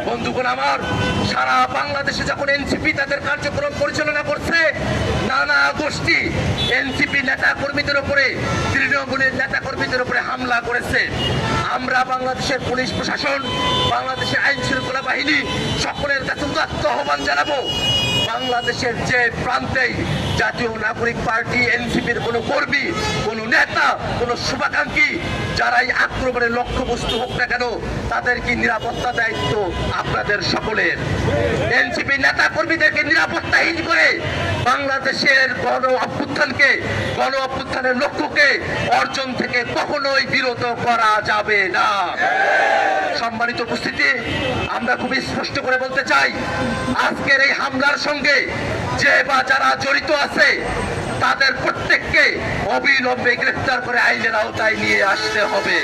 বন্ধুগণ আমার, সারা বাংলাদেশে যখন এনসিপি তাদের কার্যক্রম পরিচালনা করছে, নানা গোষ্ঠী এনসিপি নেতা কর্মীদের উপরে, তৃণমূলের নেতা কর্মীদের উপরে হামলা করেছে। আমরা বাংলাদেশের পুলিশ প্রশাসন, বাংলাদেশের আইন শৃঙ্খলা বাহিনী সকলের কাছে উদাত্ত আহ্বান জানাবো, বাংলাদেশের যে প্রান্তেই জাতীয় নাগরিক পার্টি এনসিপির কোনো কর্মী, কোনো নেতা, কোনো শুভাকাঙ্ক্ষী যারাই আক্রমণের লক্ষ্যবস্তু হোক না কেন, তাদের কি নিরাপত্তা দায়িত্ব আপনাদের সকলের। এনসিপি নেতা কর্মীদেরকে নিরাপত্তাহীন করে বাংলাদেশের গণ অভ্যুত্থানের লক্ষ্যকে অর্জন থেকে কখনোই বিরত করা যাবে না। সম্মানিত উপস্থিতি, আমরা খুবই স্পষ্ট করে বলতে চাই, আজকের এই হামলার সঙ্গে যে বা যারা জড়িত আছে তাদের প্রত্যেককে অবিলম্বে গ্রেফতার করে আইনের আওতায় নিয়ে আসতে হবে।